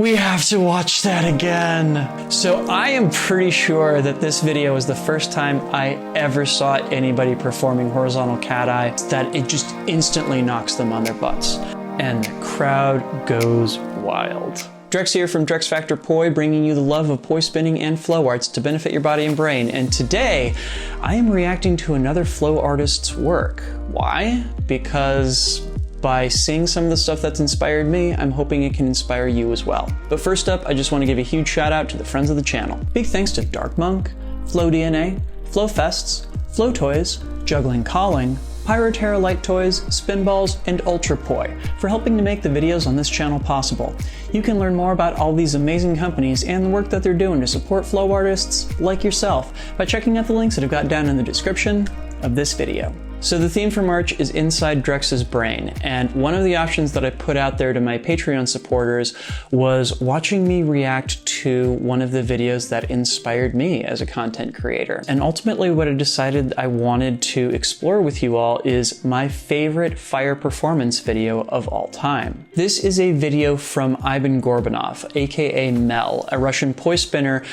We have to watch that again. So I am pretty sure that this video is the first time I ever saw anybody performing horizontal cat-eye, that it just instantly knocks them on their butts. And the crowd goes wild. Drex here from Drex Factor Poi, bringing you the love of poi spinning and flow arts to benefit your body and brain. And today, I am reacting to another flow artist's work. Why? Because by seeing some of the stuff that's inspired me, I'm hoping it can inspire you as well. But first up, I just want to give a huge shout out to the friends of the channel. Big thanks to Dark Monk, Flow DNA, Flow Fests, Flow Toys, Juggling Calling, Pyroterra Light Toys, Spinballs, and Ultrapoi for helping to make the videos on this channel possible. You can learn more about all these amazing companies and the work that they're doing to support flow artists like yourself by checking out the links that I've got down in the description of this video. So the theme for March is Inside Drex's Brain, and one of the options that I put out there to my Patreon supporters was watching me react to one of the videos that inspired me as a content creator. And ultimately what I decided I wanted to explore with you all is my favorite fire performance video of all time. This is a video from Ivan Gorbunov, aka Mel, a Russian poi spinner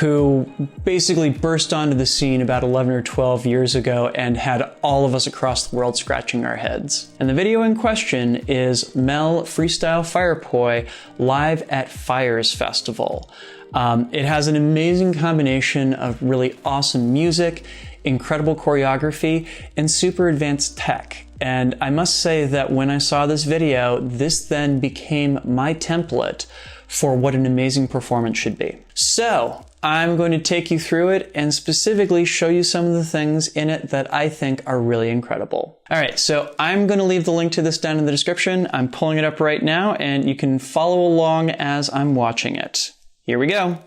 who basically burst onto the scene about 11 or 12 years ago and had all of us across the world scratching our heads. And the video in question is Mel Freestyle Fire Poi live at Fires Festival. It has an amazing combination of really awesome music, incredible choreography, and super advanced tech. And I must say that when I saw this video, this then became my template for what an amazing performance should be. So I'm going to take you through it and specifically show you some of the things in it that I think are really incredible. All right, so I'm going to leave the link to this down in the description. I'm pulling it up right now and you can follow along as I'm watching it. Here we go.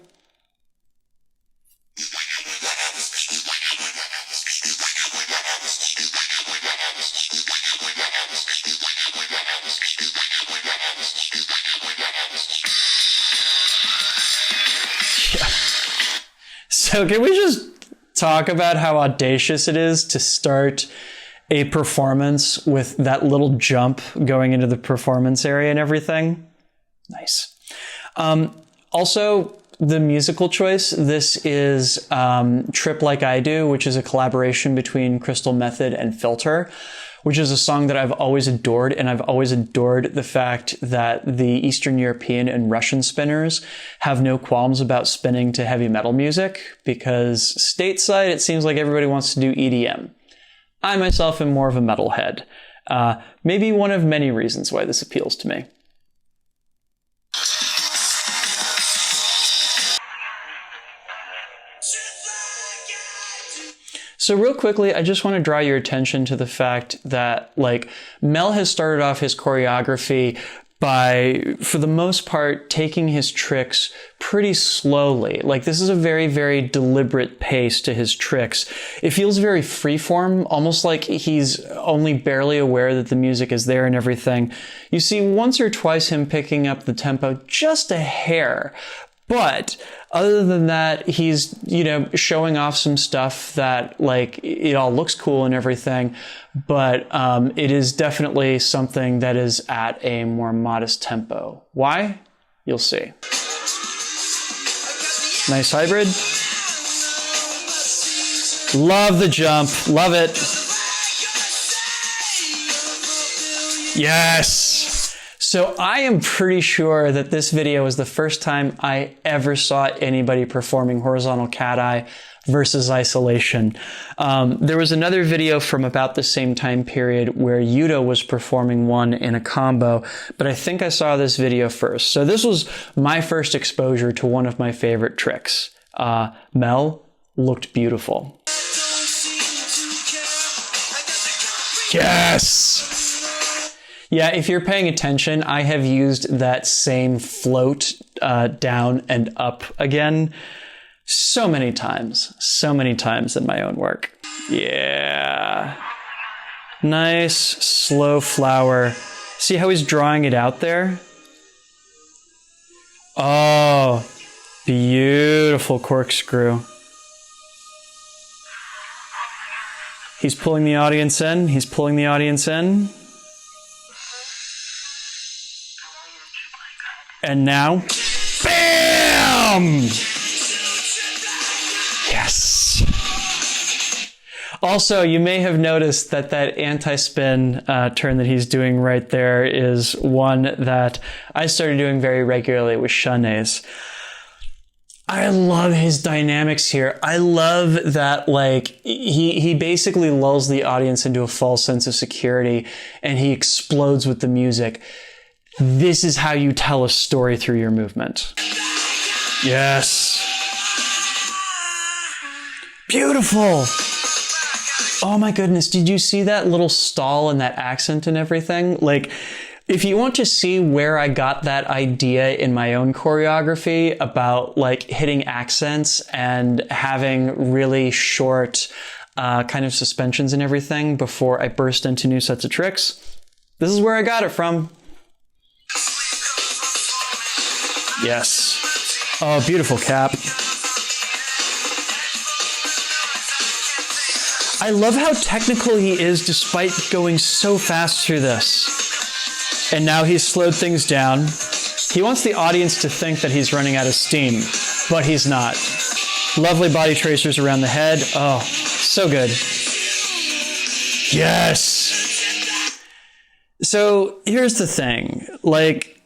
So can we just talk about how audacious it is to start a performance with that little jump going into the performance area and everything? Nice. Also, the musical choice, this is Trip Like I Do, which is a collaboration between Crystal Method and Filter, which is a song that I've always adored, and I've always adored the fact that the Eastern European and Russian spinners have no qualms about spinning to heavy metal music, because stateside it seems like everybody wants to do EDM. I myself am more of a metalhead. Maybe one of many reasons why this appeals to me. So real quickly, I just want to draw your attention to the fact that, like, Mel has started off his choreography by, for the most part, taking his tricks pretty slowly. Like, this is a very, very deliberate pace to his tricks. It feels very freeform, almost like he's only barely aware that the music is there and everything. You see once or twice him picking up the tempo just a hair. But other than that, he's, you know, showing off some stuff that, like, it all looks cool and everything, but it is definitely something that is at a more modest tempo. Why? You'll see. Nice hybrid. Love the jump. Love it. Yes. So I am pretty sure that this video is the first time I ever saw anybody performing horizontal cat-eye versus isolation. There was another video from about the same time period where Yudo was performing one in a combo, but I think I saw this video first. So this was my first exposure to one of my favorite tricks. Mel looked beautiful. Yes! Yeah, if you're paying attention, I have used that same float down and up again so many times in my own work. Yeah. Nice, slow flower. See how he's drawing it out there? Oh, beautiful corkscrew. He's pulling the audience in, he's pulling the audience in. And now, Bam! Yes. Also, you may have noticed that that anti-spin turn that he's doing right there is one that I started doing very regularly with Shanays. I love his dynamics here. I love that, like, he basically lulls the audience into a false sense of security and he explodes with the music. This is how you tell a story through your movement. Yes. Beautiful. Oh my goodness, did you see that little stall and that accent and everything? Like, if you want to see where I got that idea in my own choreography about like hitting accents and having really short kind of suspensions and everything before I burst into new sets of tricks, this is where I got it from. Yes. Oh, beautiful cap. I love how technical he is despite going so fast through this. And now he's slowed things down. He wants the audience to think that he's running out of steam, but he's not. Lovely body tracers around the head. Oh, so good. Yes! So here's the thing. Like,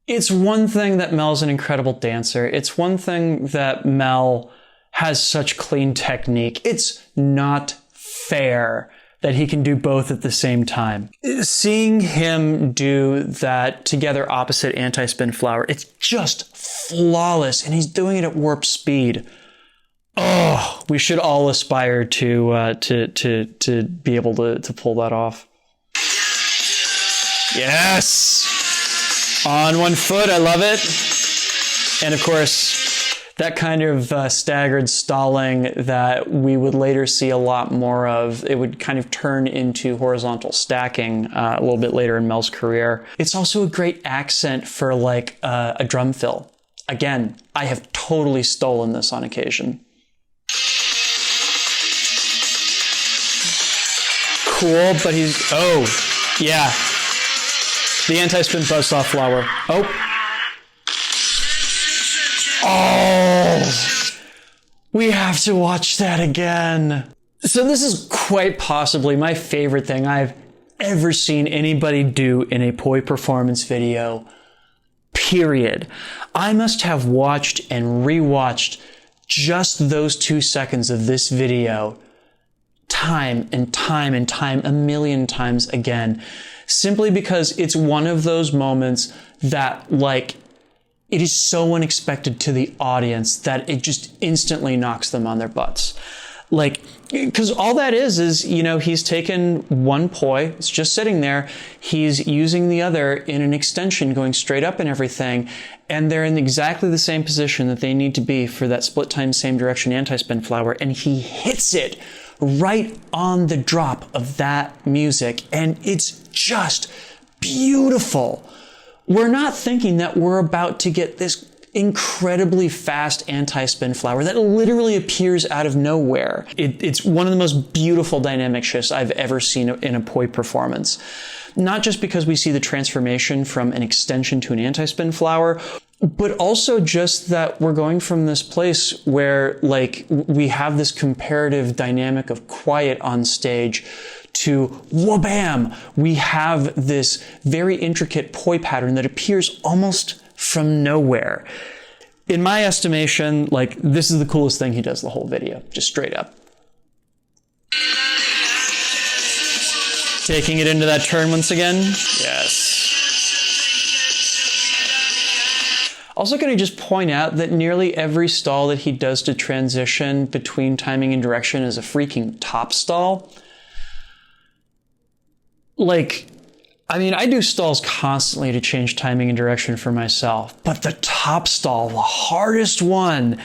it's one thing that Mel's an incredible dancer. It's one thing that Mel has such clean technique. It's not fair that he can do both at the same time. Seeing him do that together opposite anti-spin flower, it's just flawless, and he's doing it at warp speed. Oh, we should all aspire to be able to pull that off. Yes! On one foot, I love it. And of course, that kind of staggered stalling that we would later see a lot more of. It would kind of turn into horizontal stacking a little bit later in Mel's career. It's also a great accent for like a drum fill. Again, I have totally stolen this on occasion. Cool, but he's, oh, yeah. The anti-spin buzzsaw flower. Oh. Oh, we have to watch that again. So this is quite possibly my favorite thing I've ever seen anybody do in a poi performance video, period. I must have watched and rewatched just those 2 seconds of this video time and time and time, a million times again, simply because it's one of those moments that, like, it is so unexpected to the audience that it just instantly knocks them on their butts. Like, because all that is, you know, he's taken one poi, it's just sitting there, he's using the other in an extension going straight up and everything, and they're in exactly the same position that they need to be for that split time, same direction anti-spin flower, and he hits it right on the drop of that music, and it's just beautiful. We're not thinking that we're about to get this incredibly fast anti-spin flower that literally appears out of nowhere. It's one of the most beautiful dynamic shifts I've ever seen in a poi performance. Not just because we see the transformation from an extension to an anti-spin flower, but also just that we're going from this place where, like, we have this comparative dynamic of quiet on stage to wha-bam, we have this very intricate poi pattern that appears almost from nowhere. In my estimation, like, this is the coolest thing he does the whole video, just straight up. Taking it into that turn once again. Yes. Also, can I just point out that nearly every stall that he does to transition between timing and direction is a freaking top stall. Like, I mean, I do stalls constantly to change timing and direction for myself, but the top stall, the hardest one,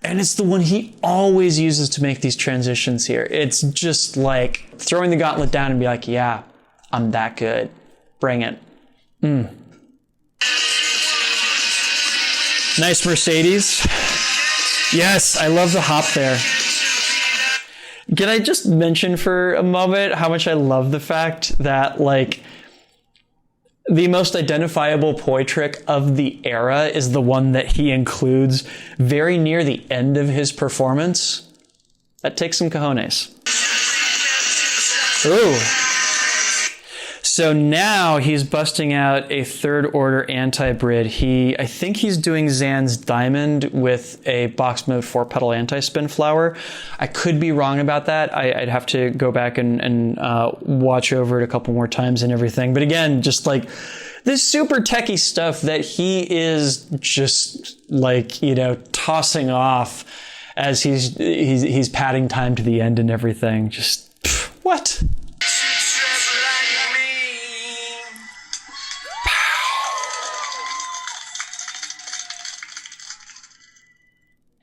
and it's the one he always uses to make these transitions here. It's just like throwing the gauntlet down and be like, yeah, I'm that good. Bring it. Nice Mercedes. Yes, I love the hop there. Can I just mention for a moment how much I love the fact that, like, The most identifiable poi trick of the era is the one that he includes very near the end of his performance. That takes some cojones. Ooh. So now he's busting out a third order anti-brid. I think he's doing Zan's Diamond with a box mode 4-petal anti-spin flower. I could be wrong about that. I'd have to go back and watch over it a couple more times and everything. But again, just like this super techie stuff that he is just like, you know, tossing off as he's padding time to the end and everything. Just, pff, what?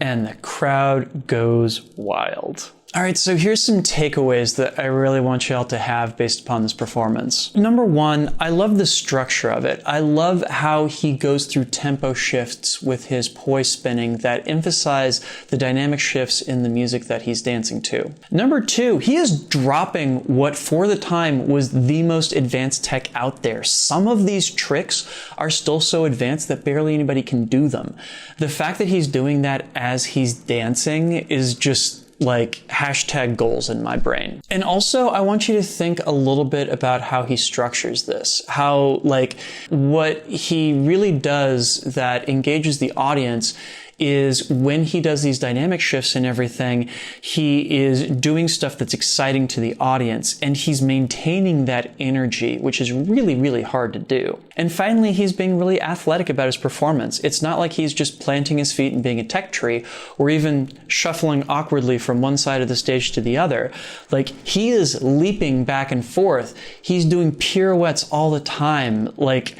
And the crowd goes wild. All right, so here's some takeaways that I really want y'all to have based upon this performance. Number one, I love the structure of it. I love how he goes through tempo shifts with his poi spinning that emphasize the dynamic shifts in the music that he's dancing to. Number two, he is dropping what for the time was the most advanced tech out there. Some of these tricks are still so advanced that barely anybody can do them. The fact that he's doing that as he's dancing is just like hashtag goals in my brain. And also I want you to think a little bit about how he structures this, how like what he really does that engages the audience is when he does these dynamic shifts and everything, he is doing stuff that's exciting to the audience and he's maintaining that energy, which is really, really hard to do. And finally, he's being really athletic about his performance. It's not like he's just planting his feet and being a tech tree or even shuffling awkwardly from one side of the stage to the other. Like he is leaping back and forth. He's doing pirouettes all the time. Like,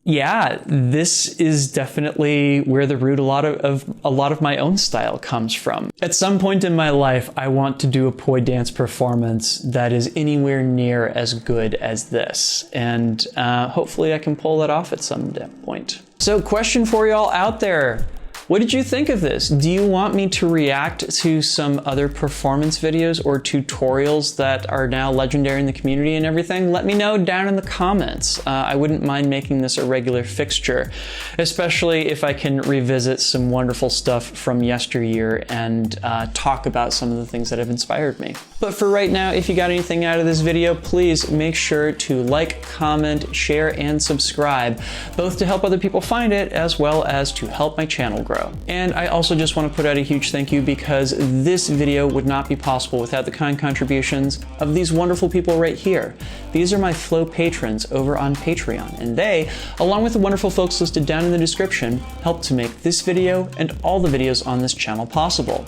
yeah, this is definitely where the root a lot of my own style comes from. At some point in my life, I want to do a poi dance performance that is anywhere near as good as this. And hopefully I can pull that off at some point. So question for y'all out there. What did you think of this? Do you want me to react to some other performance videos or tutorials that are now legendary in the community and everything? Let me know down in the comments. I wouldn't mind making this a regular fixture, especially if I can revisit some wonderful stuff from yesteryear and talk about some of the things that have inspired me. But for right now, if you got anything out of this video, please make sure to like, comment, share, and subscribe, both to help other people find it as well as to help my channel grow. And I also just want to put out a huge thank you because this video would not be possible without the kind contributions of these wonderful people right here. These are my Flow patrons over on Patreon, and they, along with the wonderful folks listed down in the description, help to make this video and all the videos on this channel possible.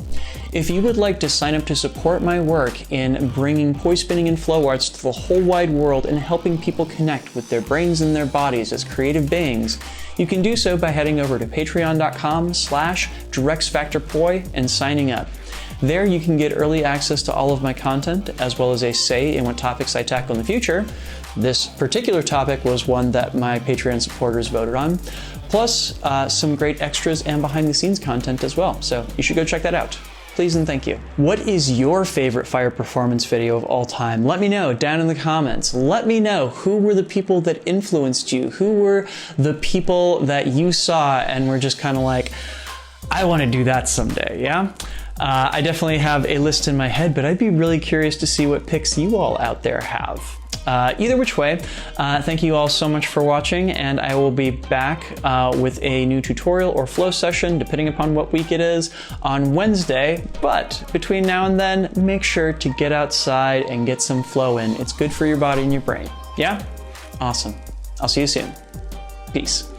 If you would like to sign up to support my work in bringing poi spinning and flow arts to the whole wide world and helping people connect with their brains and their bodies as creative beings, you can do so by heading over to patreon.com/DirectsFactorPoi and signing up. There you can get early access to all of my content, as well as a say in what topics I tackle in the future. This particular topic was one that my Patreon supporters voted on, plus some great extras and behind the scenes content as well. So you should go check that out. Please and thank you. What is your favorite fire performance video of all time? Let me know down in the comments. Let me know who were the people that influenced you? Who were the people that you saw and were just kind of like, I want to do that someday, yeah? I definitely have a list in my head, but I'd be really curious to see what picks you all out there have. Either which way, thank you all so much for watching, and I will be back with a new tutorial or flow session, depending upon what week it is, on Wednesday. But between now and then, make sure to get outside and get some flow in. It's good for your body and your brain. Yeah? Awesome. I'll see you soon. Peace.